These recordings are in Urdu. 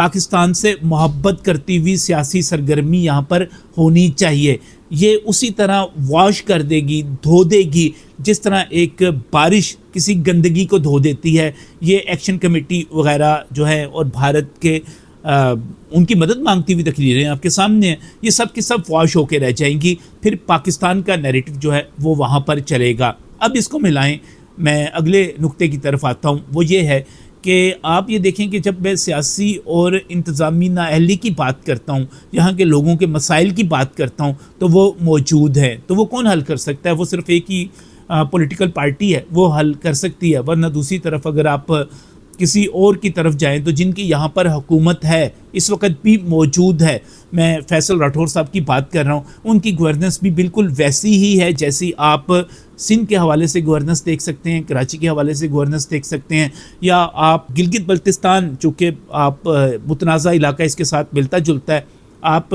پاکستان سے محبت کرتی ہوئی سیاسی سرگرمی یہاں پر ہونی چاہیے. یہ اسی طرح واش کر دے گی, دھو دے گی, جس طرح ایک بارش کسی گندگی کو دھو دیتی ہے. یہ ایکشن کمیٹی وغیرہ جو ہے اور بھارت کے ان کی مدد مانگتی ہوئی تقریریں آپ کے سامنے ہیں, یہ سب کے سب واش ہو کے رہ جائیں گی. پھر پاکستان کا نیریٹو جو ہے وہ وہاں پر چلے گا. اب اس کو ملائیں, میں اگلے نقطے کی طرف آتا ہوں. وہ یہ ہے کہ آپ یہ دیکھیں کہ جب میں سیاسی اور انتظامی نااہلی کی بات کرتا ہوں, یہاں کے لوگوں کے مسائل کی بات کرتا ہوں, تو وہ موجود ہیں. تو وہ کون حل کر سکتا ہے؟ وہ صرف ایک ہی پولیٹیکل پارٹی ہے, وہ حل کر سکتی ہے. ورنہ دوسری طرف اگر آپ کسی اور کی طرف جائیں تو جن کی یہاں پر حکومت ہے اس وقت بھی موجود ہے, میں فیصل راٹھور صاحب کی بات کر رہا ہوں, ان کی گورننس بھی بالکل ویسی ہی ہے جیسی آپ سندھ کے حوالے سے گورننس دیکھ سکتے ہیں, کراچی کے حوالے سے گورننس دیکھ سکتے ہیں, یا آپ گلگت بلتستان, چونکہ آپ متنازع علاقہ اس کے ساتھ ملتا جلتا ہے, آپ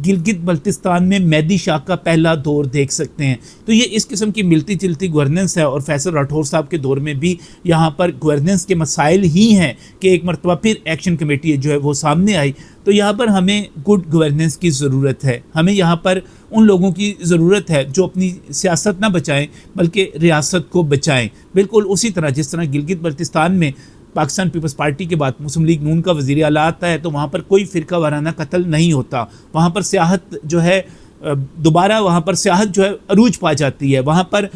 گلگت بلتستان میں مہدی شاہ کا پہلا دور دیکھ سکتے ہیں. تو یہ اس قسم کی ملتی جلتی گورننس ہے, اور فیصل راٹھور صاحب کے دور میں بھی یہاں پر گورننس کے مسائل ہی ہیں کہ ایک مرتبہ پھر ایکشن کمیٹی جو ہے وہ سامنے آئی. تو یہاں پر ہمیں گڈ گورننس کی ضرورت ہے. ہمیں یہاں پر ان لوگوں کی ضرورت ہے جو اپنی سیاست نہ بچائیں بلکہ ریاست کو بچائیں. بالکل اسی طرح جس طرح گلگت بلتستان میں پاکستان پیپلز پارٹی کے بعد مسلم لیگ نون کا وزیر اعلیٰ آتا ہے تو وہاں پر کوئی فرقہ وارانہ قتل نہیں ہوتا. وہاں پر سیاحت جو ہے دوبارہ وہاں پر سیاحت جو ہے عروج پا جاتی ہے. وہاں پر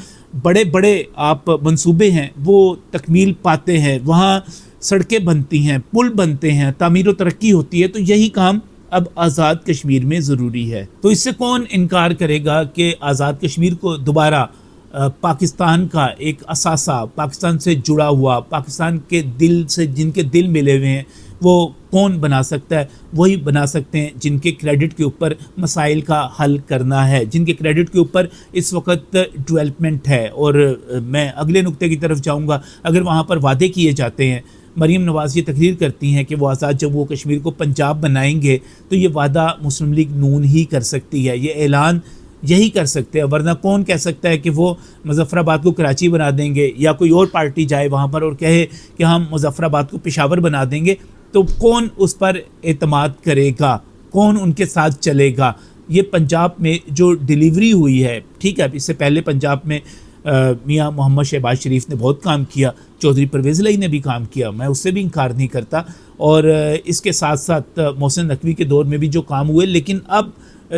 بڑے بڑے آپ منصوبے ہیں وہ تکمیل پاتے ہیں, وہاں سڑکیں بنتی ہیں, پل بنتے ہیں, تعمیر و ترقی ہوتی ہے. تو یہی کام اب آزاد کشمیر میں ضروری ہے. تو اس سے کون انکار کرے گا کہ آزاد کشمیر کو دوبارہ پاکستان کا ایک اثاثہ, پاکستان سے جڑا ہوا, پاکستان کے دل سے جن کے دل ملے ہوئے ہیں, وہ کون بنا سکتا ہے؟ وہی بنا سکتے ہیں جن کے کریڈٹ کے اوپر مسائل کا حل کرنا ہے, جن کے کریڈٹ کے اوپر اس وقت ڈیولپمنٹ ہے. اور میں اگلے نقطے کی طرف جاؤں گا. اگر وہاں پر وعدے کیے جاتے ہیں, مریم نواز یہ تقریر کرتی ہیں کہ وہ آزاد جموں و کشمیر کو پنجاب بنائیں گے, تو یہ وعدہ مسلم لیگ نون ہی کر سکتی ہے, یہ اعلان یہی کر سکتے ہیں. ورنہ کون کہہ سکتا ہے کہ وہ مظفر آباد کو کراچی بنا دیں گے, یا کوئی اور پارٹی جائے وہاں پر اور کہے کہ ہم مظفر آباد کو پشاور بنا دیں گے؟ تو کون اس پر اعتماد کرے گا؟ کون ان کے ساتھ چلے گا؟ یہ پنجاب میں جو ڈیلیوری ہوئی ہے, ٹھیک ہے, اس سے پہلے پنجاب میں میاں محمد شہباز شریف نے بہت کام کیا, چودھری پرویز الہی نے بھی کام کیا, میں اس سے بھی انکار نہیں کرتا, اور اس کے ساتھ ساتھ محسن نقوی کے دور میں بھی جو کام ہوئے. لیکن اب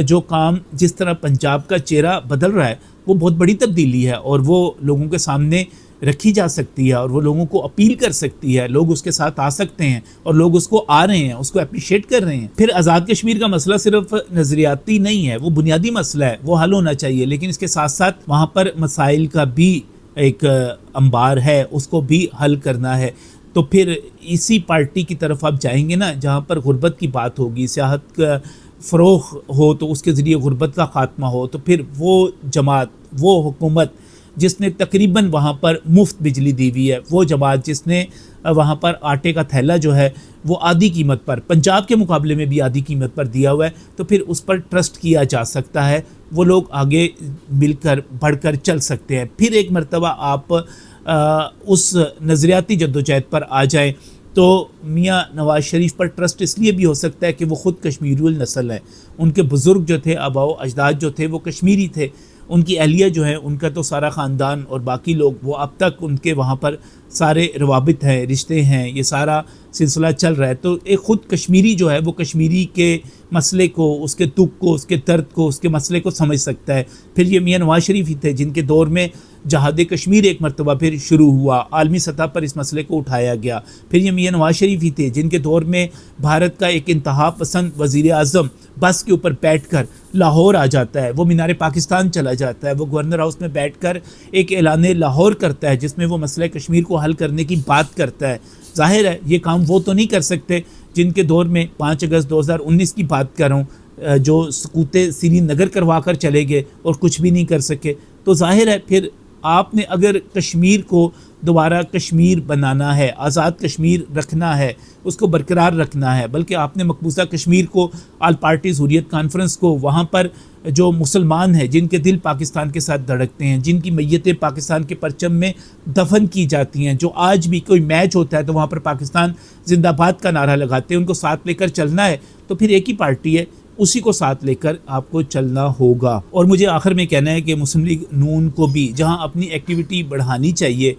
جو کام جس طرح پنجاب کا چہرہ بدل رہا ہے وہ بہت بڑی تبدیلی ہے, اور وہ لوگوں کے سامنے رکھی جا سکتی ہے, اور وہ لوگوں کو اپیل کر سکتی ہے. لوگ اس کے ساتھ آ سکتے ہیں, اور لوگ اس کو آ رہے ہیں, اس کو اپریشیٹ کر رہے ہیں. پھر آزاد کشمیر کا مسئلہ صرف نظریاتی نہیں ہے, وہ بنیادی مسئلہ ہے, وہ حل ہونا چاہیے. لیکن اس کے ساتھ ساتھ وہاں پر مسائل کا بھی ایک انبار ہے, اس کو بھی حل کرنا ہے. تو پھر اسی پارٹی کی طرف آپ جائیں گے نا جہاں پر غربت کی بات ہوگی, سیاحت کا فروغ ہو تو اس کے ذریعے غربت کا خاتمہ ہو. تو پھر وہ جماعت, وہ حکومت جس نے تقریباً وہاں پر مفت بجلی دی ہوئی ہے, وہ جماعت جس نے وہاں پر آٹے کا تھیلا جو ہے وہ آدھی قیمت پر, پنجاب کے مقابلے میں بھی آدھی قیمت پر دیا ہوا ہے, تو پھر اس پر ٹرسٹ کیا جا سکتا ہے. وہ لوگ آگے مل کر بڑھ کر چل سکتے ہیں. پھر ایک مرتبہ آپ اس نظریاتی جدوجہد پر آ جائیں تو میاں نواز شریف پر ٹرسٹ اس لیے بھی ہو سکتا ہے کہ وہ خود کشمیری النسل ہیں. ان کے بزرگ جو تھے, آباء و اجداد جو تھے, وہ کشمیری تھے. ان کی اہلیہ جو ہے, ان کا تو سارا خاندان اور باقی لوگ, وہ اب تک ان کے وہاں پر سارے روابط ہیں, رشتے ہیں, یہ سارا سلسلہ چل رہا ہے. تو ایک خود کشمیری جو ہے وہ کشمیری کے مسئلے کو, اس کے دکھ کو, اس کے درد کو, اس کے مسئلے کو سمجھ سکتا ہے. پھر یہ میاں نواز شریف ہی تھے جن کے دور میں جہاد کشمیر ایک مرتبہ پھر شروع ہوا, عالمی سطح پر اس مسئلے کو اٹھایا گیا. پھر یہ میاں نواز شریف ہی تھے جن کے دور میں بھارت کا ایک انتہا پسند وزیر اعظم بس کے اوپر بیٹھ کر لاہور آ جاتا ہے, وہ مینار پاکستان چلا جاتا ہے, وہ گورنر ہاؤس میں بیٹھ کر ایک اعلان لاہور کرتا ہے جس میں وہ مسئلہ کشمیر کو حل کرنے کی بات کرتا ہے. ظاہر ہے یہ کام وہ تو نہیں کر سکتے جن کے دور میں 5 اگست 2019 کی بات کر رہا ہوں, جو سقوط سری نگر کروا کر چلے گئے اور کچھ بھی نہیں کر سکے. تو ظاہر ہے پھر آپ نے اگر کشمیر کو دوبارہ کشمیر بنانا ہے، آزاد کشمیر رکھنا ہے، اس کو برقرار رکھنا ہے، بلکہ آپ نے مقبوضہ کشمیر کو آل پارٹیز حریت کانفرنس کو وہاں پر جو مسلمان ہیں جن کے دل پاکستان کے ساتھ دھڑکتے ہیں، جن کی میتیں پاکستان کے پرچم میں دفن کی جاتی ہیں، جو آج بھی کوئی میچ ہوتا ہے تو وہاں پر پاکستان زندہ باد کا نعرہ لگاتے ہیں، ان کو ساتھ لے کر چلنا ہے تو پھر ایک ہی پارٹی ہے، اسی کو ساتھ لے کر آپ کو چلنا ہوگا۔ اور مجھے آخر میں کہنا ہے کہ مسلم لیگ نون کو بھی جہاں اپنی ایکٹیویٹی بڑھانی چاہیے،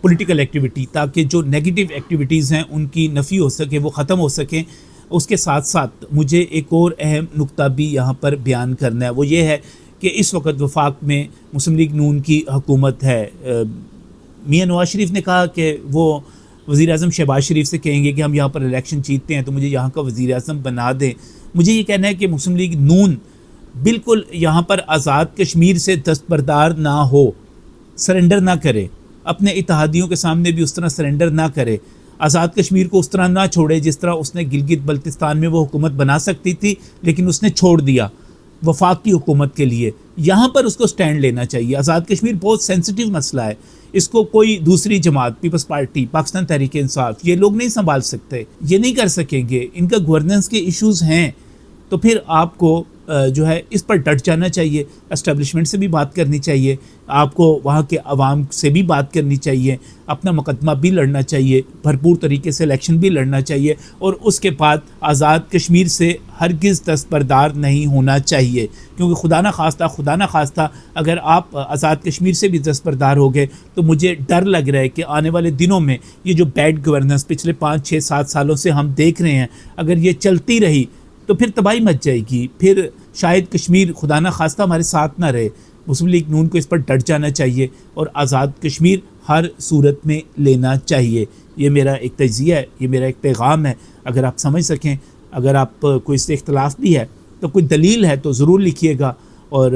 پولیٹیکل ایکٹیویٹی، تاکہ جو نیگیٹو ایکٹیویٹیز ہیں ان کی نفی ہو سکے، وہ ختم ہو سکیں، اس کے ساتھ ساتھ مجھے ایک اور اہم نقطہ بھی یہاں پر بیان کرنا ہے، وہ یہ ہے کہ اس وقت وفاق میں مسلم لیگ نون کی حکومت ہے۔ میاں نواز شریف نے کہا کہ وہ وزیر اعظم شہباز شریف سے کہیں گے کہ ہم یہاں پر الیکشن جیتتے ہیں تو مجھے یہاں کا وزیر اعظم بنا دیں۔ مجھے یہ کہنا ہے کہ مسلم لیگ نون بالکل یہاں پر آزاد کشمیر سے دستبردار نہ ہو، سرنڈر نہ کرے، اپنے اتحادیوں کے سامنے بھی اس طرح سرنڈر نہ کرے، آزاد کشمیر کو اس طرح نہ چھوڑے جس طرح اس نے گلگت بلتستان میں وہ حکومت بنا سکتی تھی لیکن اس نے چھوڑ دیا وفاق کی حکومت کے لیے۔ یہاں پر اس کو سٹینڈ لینا چاہیے۔ آزاد کشمیر بہت سینسٹیو مسئلہ ہے، اس کو کوئی دوسری جماعت، پیپلز پارٹی، پاکستان تحریک انصاف، یہ لوگ نہیں سنبھال سکتے، یہ نہیں کر سکیں گے، ان کا گورننس کے ایشوز ہیں۔ تو پھر آپ کو جو ہے اس پر ڈٹ جانا چاہیے، اسٹیبلشمنٹ سے بھی بات کرنی چاہیے، آپ کو وہاں کے عوام سے بھی بات کرنی چاہیے، اپنا مقدمہ بھی لڑنا چاہیے، بھرپور طریقے سے الیکشن بھی لڑنا چاہیے، اور اس کے بعد آزاد کشمیر سے ہرگز دستبردار نہیں ہونا چاہیے، کیونکہ خدا نہ خواستہ اگر آپ آزاد کشمیر سے بھی دستبردار ہو گئے تو مجھے ڈر لگ رہا ہے کہ آنے والے دنوں میں یہ جو بیڈ گورننس پچھلے 5 6 7 سالوں سے ہم دیکھ رہے ہیں، اگر یہ چلتی رہی تو پھر تباہی مچ جائے گی، پھر شاید کشمیر خدا نہ خواستہ ہمارے ساتھ نہ رہے۔ مسلم لیگ نون کو اس پر ڈٹ جانا چاہیے اور آزاد کشمیر ہر صورت میں لینا چاہیے۔ یہ میرا ایک تجزیہ ہے، یہ میرا ایک پیغام ہے، اگر آپ سمجھ سکیں، اگر آپ کوئی اس سے اختلاف بھی ہے تو کوئی دلیل ہے تو ضرور لکھیے گا، اور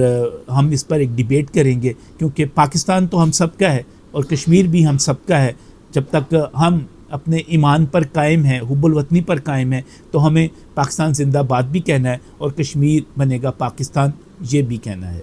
ہم اس پر ایک ڈیبیٹ کریں گے، کیونکہ پاکستان تو ہم سب کا ہے اور کشمیر بھی ہم سب کا ہے۔ جب تک ہم اپنے ایمان پر قائم ہیں، حب الوطنی پر قائم ہیں، تو ہمیں پاکستان زندہ باد بھی کہنا ہے اور کشمیر بنے گا پاکستان، یہ بھی کہنا ہے۔